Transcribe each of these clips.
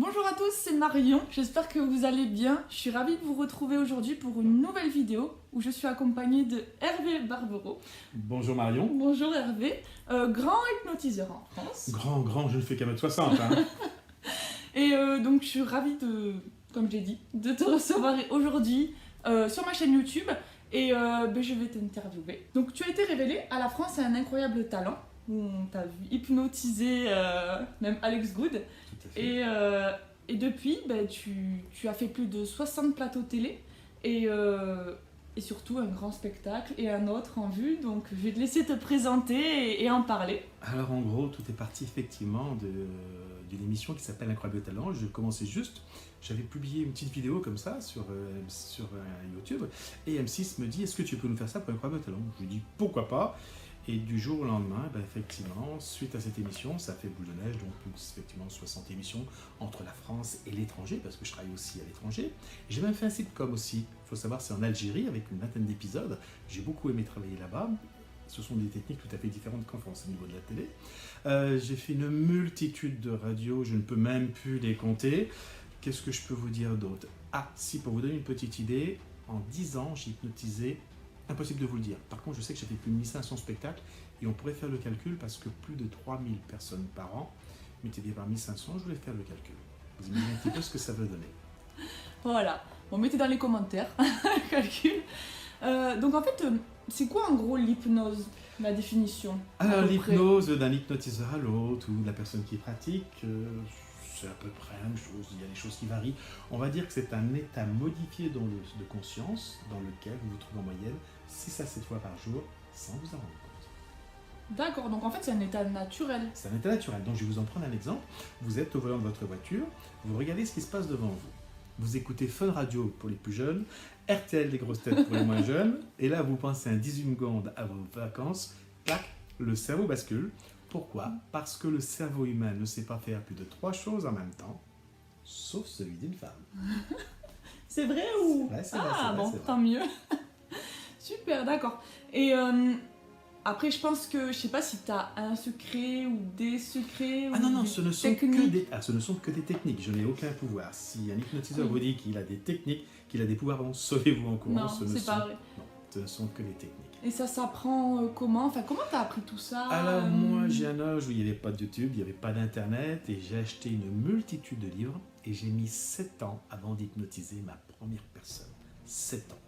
Bonjour à tous, c'est Marion, j'espère que vous allez bien. Je suis ravie de vous retrouver aujourd'hui pour une nouvelle vidéo où je suis accompagnée de Hervé Barbero. Bonjour Marion. Bonjour Hervé, grand hypnotiseur en France. Grand, je ne fais qu'à m 60. Hein. Et donc je suis ravie de, comme j'ai dit, de te recevoir aujourd'hui sur ma chaîne YouTube et je vais t'interviewer. Donc tu as été révélé à la France à un incroyable talent où on t'a vu hypnotiser même Alex Good. Tout à fait. Et depuis, tu as fait plus de 60 plateaux télé et surtout un grand spectacle et un autre en vue. Donc je vais te laisser te présenter et en parler. Alors en gros, tout est parti effectivement d'une émission qui s'appelle Incroyable Talent. Je commençais juste, j'avais publié une petite vidéo comme ça sur YouTube et M6 me dit est-ce que tu peux nous faire ça pour Incroyable Talent? Je lui dis pourquoi pas. Et du jour au lendemain, effectivement, suite à cette émission, ça fait boule de neige, donc effectivement 60 émissions entre la France et l'étranger, parce que je travaille aussi à l'étranger. J'ai même fait un sitcom aussi, il faut savoir, c'est en Algérie, avec une vingtaine d'épisodes. J'ai beaucoup aimé travailler là-bas. Ce sont des techniques tout à fait différentes qu'en France au niveau de la télé. J'ai fait une multitude de radios, je ne peux même plus les compter. Qu'est-ce que je peux vous dire d'autre? Ah, si, pour vous donner une petite idée, en 10 ans, j'ai hypnotisé. Impossible de vous le dire. Par contre, je sais que j'ai fait plus de 1500 spectacles et on pourrait faire le calcul parce que plus de 3000 personnes par an, mettez-les par 1500, je voulais faire le calcul. Vous imaginez un petit peu ce que ça veut donner. Voilà, bon, mettez dans les commentaires le calcul. Donc en fait, c'est quoi en gros l'hypnose, la définition? Alors, l'hypnose d'un hypnotiseur à l'autre ou de la personne qui pratique, c'est à peu près la même chose, il y a des choses qui varient. On va dire que c'est un état modifié de conscience dans lequel vous vous trouvez en moyenne 6 à 7 fois par jour sans vous en rendre compte. D'accord, donc en fait c'est un état naturel. C'est un état naturel, donc je vais vous en prendre un exemple. Vous êtes au volant de votre voiture, vous regardez ce qui se passe devant vous. Vous écoutez Fun Radio pour les plus jeunes, RTL des grosses têtes pour les moins jeunes, et là vous pensez un 18 secondes à vos vacances, clac, le cerveau bascule. Pourquoi? Parce que le cerveau humain ne sait pas faire plus de 3 choses en même temps, sauf celui d'une femme. C'est vrai ou? C'est vrai, tant mieux. Super, d'accord. Et après, je pense que, je sais pas si tu as un secret ou des secrets. Ah non, ce ne sont que des techniques. Je n'ai aucun pouvoir. Si un hypnotiseur vous dit qu'il a des techniques, qu'il a des pouvoirs, sauvez-vous en courant. Non, c'est pas vrai. Non, ce ne sont que des techniques. Et ça s'apprend comment? Enfin, comment t'as appris tout ça? Alors moi, j'ai un âge où il n'y avait pas de YouTube, il n'y avait pas d'internet, et j'ai acheté une multitude de livres, et j'ai mis 7 ans avant d'hypnotiser ma première personne. 7 ans.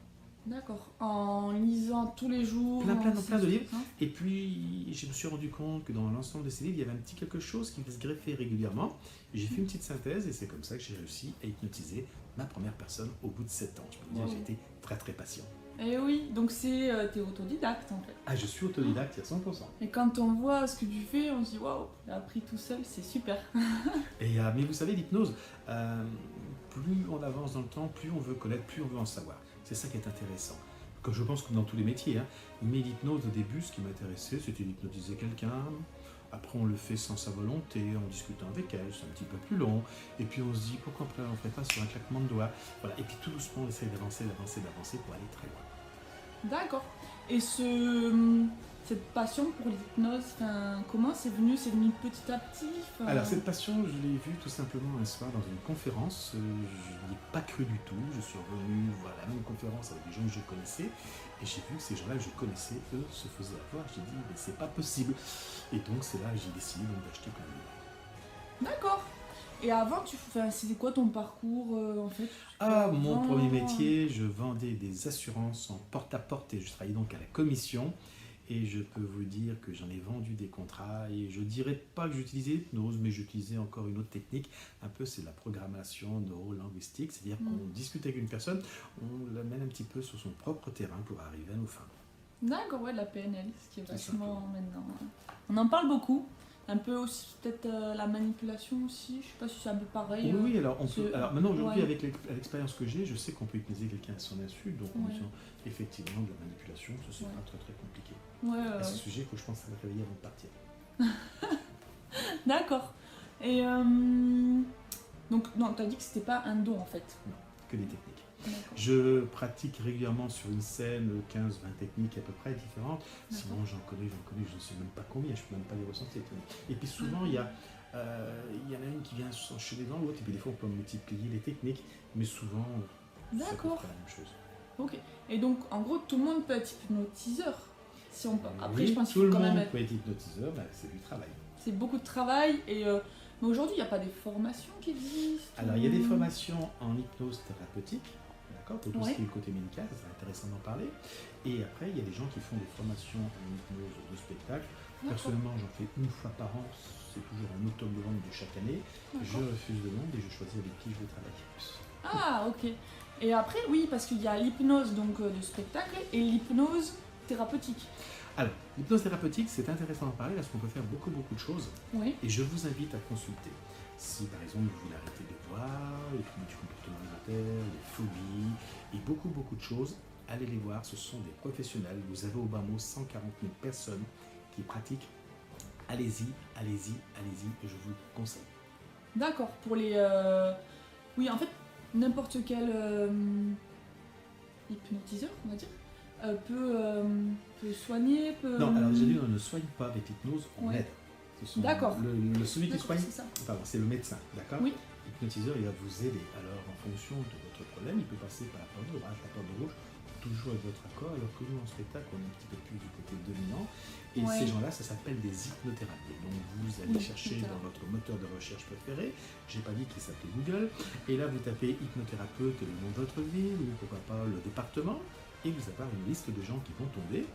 D'accord. En lisant tous les jours. Plein de livres. Et puis, je me suis rendu compte que dans l'ensemble de ces livres, il y avait un petit quelque chose qui se greffait régulièrement. J'ai fait une petite synthèse, et c'est comme ça que j'ai réussi à hypnotiser ma première personne au bout de 7 ans. Je peux vous dire, j'ai été très patient. Eh oui, donc t'es autodidacte en fait. Ah, je suis autodidacte à 100%. Et quand on voit ce que tu fais, on se dit waouh, il a appris tout seul, c'est super. Mais vous savez, l'hypnose, plus on avance dans le temps, plus on veut connaître, plus on veut en savoir. C'est ça qui est intéressant. Comme je pense que dans tous les métiers. Mais l'hypnose, au début, ce qui m'intéressait, c'était d'hypnotiser quelqu'un. Après, on le fait sans sa volonté, en discutant avec elle, c'est un petit peu plus long. Et puis, on se dit, pourquoi on ne ferait pas sur un claquement de doigts? Voilà. Et puis, tout doucement, on essaie d'avancer pour aller très loin. D'accord. Et cette passion pour l'hypnose, comment c'est venu? C'est venu petit à petit? Alors, cette passion, je l'ai vue tout simplement un soir dans une conférence. Je n'y ai pas cru du tout. Je suis revenu voir la même conférence avec des gens que je connaissais. Et j'ai vu que ces gens-là que je connaissais, eux, se faisaient avoir. J'ai dit, mais c'est pas possible. Et donc, c'est là que j'ai décidé d'acheter plein de livres. D'accord. Et avant, c'était quoi ton parcours en fait? Mon premier métier, je vendais des assurances en porte-à-porte et je travaillais donc à la commission. Et je peux vous dire que j'en ai vendu des contrats et je dirais pas que j'utilisais l'hypnose, mais j'utilisais encore une autre technique. Un peu, c'est la programmation neuro-linguistique, c'est-à-dire qu'on discute avec une personne, on l'amène un petit peu sur son propre terrain pour arriver à nos fins. D'accord, ouais, la PNL, ce qui est vachement maintenant. On en parle beaucoup. Un peu aussi, peut-être la manipulation aussi, je sais pas si c'est un peu pareil. Oui, alors maintenant aujourd'hui, avec l'expérience que j'ai, je sais qu'on peut hypnotiser quelqu'un à son insu, donc en faisant effectivement de la manipulation, ça c'est pas très compliqué. À ce sujet, il faut que je pense à me réveiller avant de partir. D'accord. Et donc, non, tu as dit que c'était pas un don en fait. Non, que des techniques. Je pratique régulièrement sur une scène 15-20 techniques à peu près différentes. Sinon, j'en connais, je ne sais même pas combien, je ne peux même pas les ressentir. Et puis souvent, il y a Il y en a une qui vient s'enchaîner dans l'autre, et puis des fois on peut multiplier les techniques, mais souvent c'est à peu D'accord. près la même chose. Ok. Et donc, en gros, tout le monde peut être hypnotiseur. Si on peut. Après, Oui, je pense tout qu'il faut le quand même monde être. peut être hypnotiseur, mais c'est du travail. C'est beaucoup de travail. Et mais aujourd'hui, il n'y a pas des formations qui existent. Alors, il y a des formations en hypnose thérapeutique, d'accord, pour tout Ouais. ce qui est le côté médical, ça serait intéressant d'en parler. Et après, il y a des gens qui font des formations en hypnose de spectacle. D'accord. Personnellement, j'en fais une fois par an, c'est toujours en octobre-novembre de chaque année. Je D'accord. refuse le monde et je choisis avec qui je veux travailler. Ah, ok. Et après, oui, parce qu'il y a l'hypnose donc de spectacle et l'hypnose thérapeutique. Alors, l'hypnose thérapeutique, c'est intéressant d'en parler parce qu'on peut faire beaucoup de choses. Oui. Et je vous invite à consulter. Si par exemple vous voulez arrêter de boire, les troubles du comportement alimentaire, les phobies et beaucoup de choses, allez les voir, ce sont des professionnels. Vous avez au bas mot 140 000 personnes qui pratiquent. Allez-y, allez-y, allez-y, et je vous le conseille. D'accord. Pour les. Oui, en fait, n'importe quel hypnotiseur, on va dire, peut soigner, peut. Non, alors j'ai dit, on ne soigne pas avec l'hypnose, on Ouais. aide. Ce sont D'accord. Celui qui D'accord, soigne, c'est ça. pardon, c'est le médecin, d'accord? Oui. L'hypnotiseur, il va vous aider. Alors, en fonction de votre problème, il peut passer par la porte de droite, la porte de gauche, toujours avec votre accord, alors que nous, en spectacle, on est un petit peu plus du côté dominant. Et Ouais. ces gens-là, ça s'appelle des hypnothérapeutes. Donc, vous allez Oui, chercher dans hypnothérapeute. votre moteur de recherche préféré, j'ai pas dit qu'il s'appelait Google, et là, vous tapez hypnothérapeute et le nom de votre ville, ou pourquoi pas le département, et vous avez une liste de gens qui vont tomber.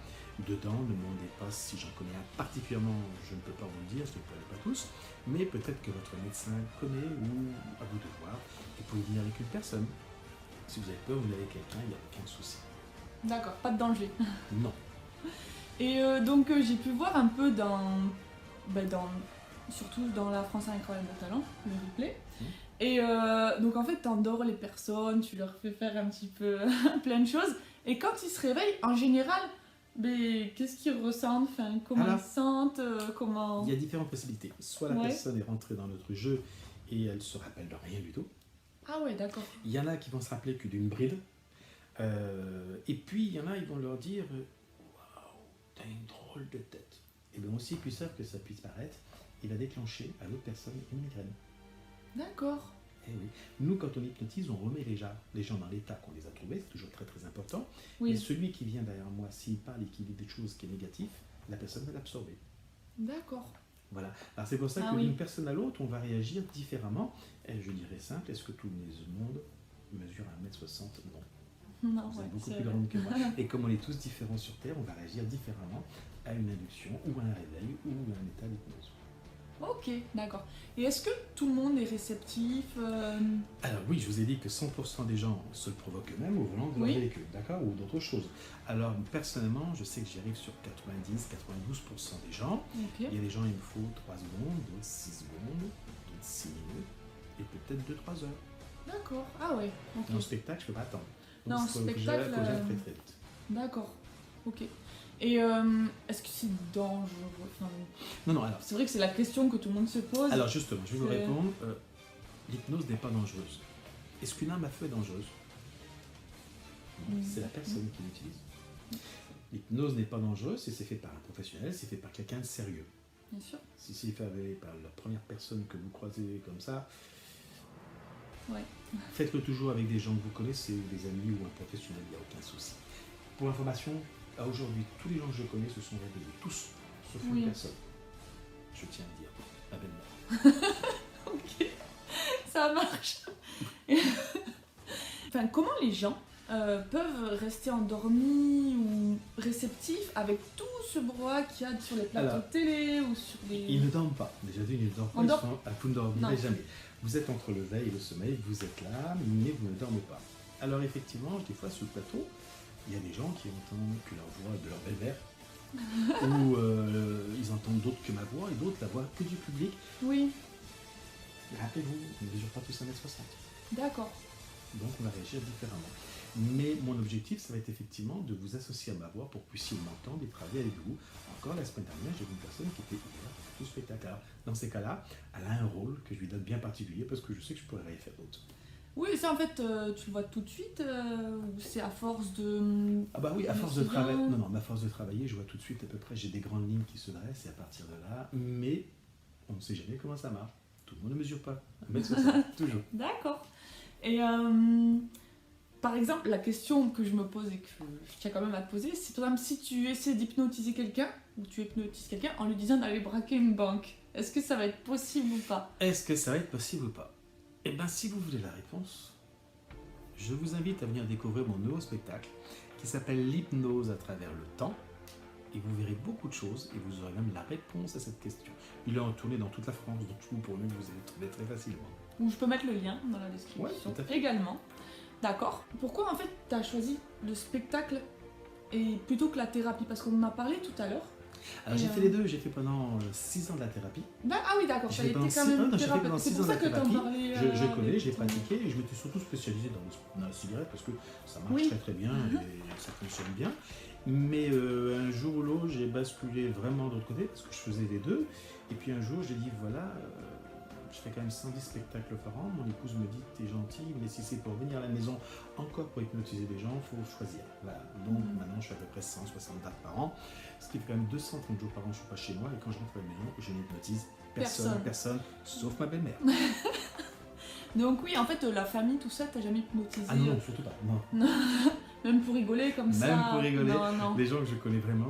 Dedans, ne me demandez pas si j'en connais un particulièrement, je ne peux pas vous le dire, je ne les connais pas tous, mais peut-être que votre médecin connaît ou à vous de voir, et vous pouvez venir avec une personne. Si vous avez peur, vous venez avec quelqu'un, il n'y a aucun souci. D'accord, pas de danger. Non. Et donc j'ai pu voir un peu surtout dans La France a un incroyable talent, le replay. Et donc en fait t'endors les personnes, tu leur fais faire un petit peu plein de choses. Et quand ils se réveillent, en général, qu'est-ce qu'ils ressentent, enfin, comment Alors, ils se sentent, comment... Il y a différentes possibilités. Soit la Ouais. personne est rentrée dans notre jeu et elle se rappelle de rien du tout. Ah ouais, d'accord. Il y en a qui vont se rappeler que d'une bride. Et puis il y en a, ils vont leur dire waouh, t'as une drôle de tête. Et bien aussi plus simple que ça puisse paraître, il va déclencher à l'autre personne une migraine. D'accord. Eh oui. Nous, quand on hypnotise, on remet les gens dans l'état qu'on les a trouvés, c'est toujours très important. Oui. Et celui qui vient derrière moi, s'il parle et qu'il dit des choses qui est négatif, la personne va l'absorber. D'accord. Voilà. Alors c'est pour ça Ah que oui. d'une personne à l'autre, on va réagir différemment. Et je dirais simple, est-ce que tout le monde mesure 1m60? Non. Non, Vous ouais, êtes beaucoup c'est plus vrai. grande que moi. Et comme on est tous différents sur Terre, on va réagir différemment à une induction ou à un réveil ou à un état d'hypnose. Ok, d'accord. Et est-ce que tout le monde est réceptif Alors oui, je vous ai dit que 100% des gens se le provoquent eux-mêmes au volant de leur Oui. véhicule, d'accord, ou d'autres choses. Alors personnellement, je sais que j'y arrive sur 90-92% des gens. Ok. Il y a des gens, il me faut 3 secondes, d'autres 6 secondes, d'autres 6 minutes, et peut-être 2-3 heures. D'accord. Ah ouais, ok. Dans le spectacle, je peux pas attendre. Non, Donc, en il faut que spectacle, j'aille très très vite. D'accord. Ok. Et est-ce que c'est dangereux? Enfin, Non, alors, c'est vrai que c'est la question que tout le monde se pose. alors justement, je vais vous C'est- répondre. L'hypnose n'est pas dangereuse. Est-ce qu'une arme à feu est dangereuse? Non, c'est la personne qui l'utilise. L'hypnose n'est pas dangereuse si c'est fait par un professionnel, si c'est fait par quelqu'un de sérieux. Bien sûr. Si c'est fait par la première personne que vous croisez comme ça, Ouais. faites-le toujours avec des gens que vous connaissez, des amis ou un professionnel, il n'y a aucun souci. Pour information, à aujourd'hui, tous les gens que je connais se sont réveillés, tous, sauf Oui. une personne. Je tiens à le dire, ma belle-mère. Ok. Ça marche. Enfin, comment les gens peuvent rester endormis ou réceptifs avec tout ce brouhaha qu'il y a sur les plateaux Alors, de télé ou sur les... Ils ne dorment pas. Déjà d'une, ils ne dorment pas. On dort- Vous ne dormirez Non. jamais. Vous êtes entre le veille et le sommeil, vous êtes là, mais vous ne dormez pas. Alors effectivement, des fois sur le plateau, il y a des gens qui entendent que leur voix de leur belle-mère, ou ils entendent d'autres que ma voix, et d'autres la voix que du public. Oui, Rappelez-vous, on ne mesure pas tous 1m60. d'accord. Donc on va réagir différemment. Mais mon objectif, ça va être effectivement de vous associer à ma voix pour que vous puissiez m'entendre et travailler avec vous. Encore la semaine dernière, j'ai vu une personne qui était ouverte à tout spectacle. Alors, dans ces cas-là, elle a un rôle que je lui donne bien particulier parce que je sais que je pourrais rien faire d'autre. Oui, ça en fait, tu le vois tout de suite ou c'est à force de... Ah bah oui, à Le force de client. travailler. Non, non, à force de travailler, je vois tout de suite à peu près, j'ai des grandes lignes qui se dressent et à partir de là, mais on ne sait jamais comment ça marche. Tout le monde ne mesure pas 1m60, toujours. D'accord. Et par exemple, la question que je me pose et que je tiens quand même à te poser, c'est par exemple si tu essaies d'hypnotiser quelqu'un, ou tu hypnotises quelqu'un en lui disant d'aller braquer une banque, est-ce que ça va être possible ou pas? Est-ce que ça va être possible ou pas? Eh bien, si vous voulez la réponse, je vous invite à venir découvrir mon nouveau spectacle qui s'appelle l'hypnose à travers le temps. Et vous verrez beaucoup de choses et vous aurez même la réponse à cette question. Il est en tournée dans toute la France, donc je vous promets que vous allez le trouver très facilement. Ou je peux mettre le lien dans la description Ouais, tout à fait. également. D'accord. Pourquoi en fait tu as choisi le spectacle et plutôt que la thérapie? Parce qu'on en a parlé tout à l'heure. Alors j'ai fait les deux, j'ai fait pendant 6 ans de la thérapie. Ah oui, d'accord, ça a J'ai été pendant quand six- même non, j'ai fait thérapeute. pendant C'est 6 pour ans de ça la que t'en thérapie. parlais. Je connais, avec j'ai ton- pratiqué et je m'étais surtout spécialisé dans la cigarette parce que ça marche Oui. très très bien et ça fonctionne bien. Mais un jour ou l'autre, j'ai basculé vraiment de l'autre côté parce que je faisais les deux. Et puis un jour, j'ai dit voilà, je fais quand même 110 spectacles par an. Mon épouse me dit t'es gentil, mais si c'est pour venir à la maison encore pour hypnotiser des gens, il faut choisir. Voilà. Donc maintenant, je fais à peu près 160 dates par an, ce qui fait quand même 230 jours par an. Je suis pas chez moi et quand je rentre à la maison, je n'hypnotise personne, sauf ma belle-mère. Donc oui, en fait, la famille, tout ça, t'as jamais hypnotisé. Ah non, surtout pas. Non. Même pour rigoler comme ça. Même pour rigoler. Non, non. Les gens que je connais vraiment,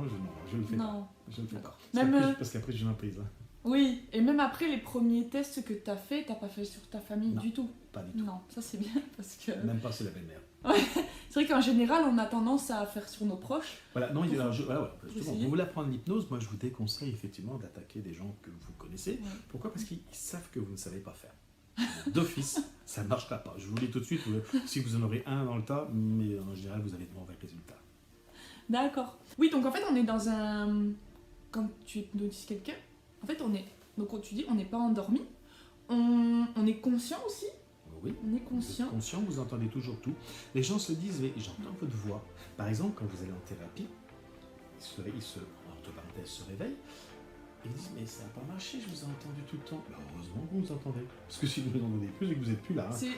je ne le fais pas. Non. Je ne le fais pas. Même, Parce qu'après, je suis en prise. Hein. Oui, et même après les premiers tests que t'as fait, t'as pas fait sur ta famille Non. du tout. Pas du tout. Non, ça c'est bien parce que Même pas sur la belle-mère. c'est vrai qu'en général on a tendance à faire sur nos proches. Voilà, non, voilà, justement, essayer. vous voulez apprendre l'hypnose, moi je vous déconseille effectivement d'attaquer des gens que vous connaissez. Ouais. Pourquoi? Parce qu'ils savent que vous ne savez pas faire. D'office, ça ne marchera pas. Je vous le dis tout de suite, si vous en aurez un dans le tas, mais en général vous avez de mauvais résultats. D'accord. Oui, donc en fait on est dans un... Quand tu hypnotises quelqu'un, en fait on est... Donc quand tu dis on n'est pas endormi, on est conscient aussi. Oui. On est Vous êtes conscient. conscient, vous entendez toujours tout. Les gens se disent, mais j'entends votre voix. Par exemple, quand vous allez en thérapie, entre parenthèses, se réveillent, et ils disent, mais ça n'a pas marché, je vous ai entendu tout le temps. Ben, heureusement que vous nous entendez. Parce que si vous ne nous entendez plus, c'est que vous n'êtes plus là. Hein. C'est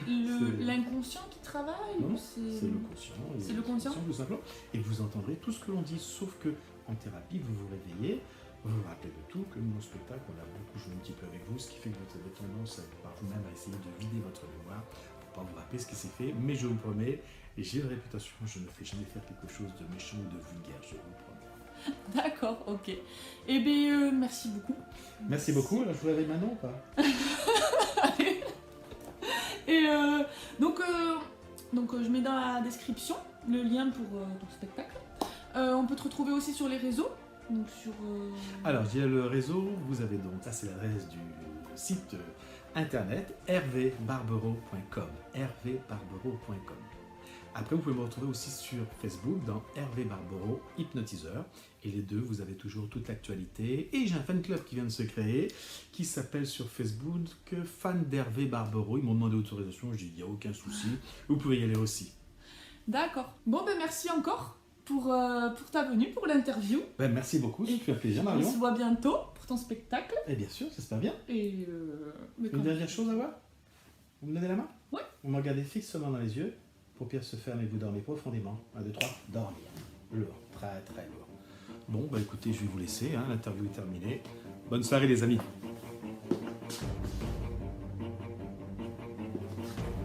l'inconscient qui travaille Non, ou c'est le conscient. C'est le conscient. tout simplement. Et vous entendrez tout ce que l'on dit, sauf que en thérapie, vous vous réveillez, vous vous rappelez de tout, que nous, au spectacle, on a beaucoup joué un petit peu avec vous, ce qui fait que vous avez tendance par vous-même à essayer de vider votre mémoire pour pas vous rappeler ce qui s'est fait. Mais je vous promets, et j'ai une réputation, je ne fais jamais faire quelque chose de méchant ou de vulgaire, je vous promets. D'accord, ok. Eh bien, merci beaucoup. Merci beaucoup. Alors, je vous réveille maintenant ou pas? Et donc je mets dans la description le lien pour ton spectacle. On peut te retrouver aussi sur les réseaux. Donc sur, Alors, il y a le réseau, vous avez donc, ça c'est l'adresse du site internet hervébarbereau.com. hervébarbereau.com. Après, vous pouvez me retrouver aussi sur Facebook dans Hervé Barbereau, hypnotiseur. Et les deux, vous avez toujours toute l'actualité. Et j'ai un fan club qui vient de se créer, qui s'appelle sur Facebook Fan d'Hervé Barbereau. Ils m'ont demandé autorisation, j'ai dit, il n'y a aucun souci. Vous pouvez y aller aussi. D'accord. Bon, ben merci encore pour ta venue, pour l'interview. Ben, merci beaucoup, ça fait un plaisir, On Marion. se voit bientôt pour ton spectacle. Et bien sûr, j'espère bien. Et mais Une quand- dernière chose à voir? Vous me donnez la main? Ouais. Vous me regardez fixement dans les yeux, paupières se ferment et vous dormez profondément. 1, 2, 3, dormir. Lourd, très très lourd. Bon, bah écoutez, je vais vous laisser, hein, l'interview est terminée. Bonne soirée les amis.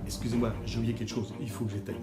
Excusez-moi, j'ai oublié quelque chose, il faut que j'éteigne.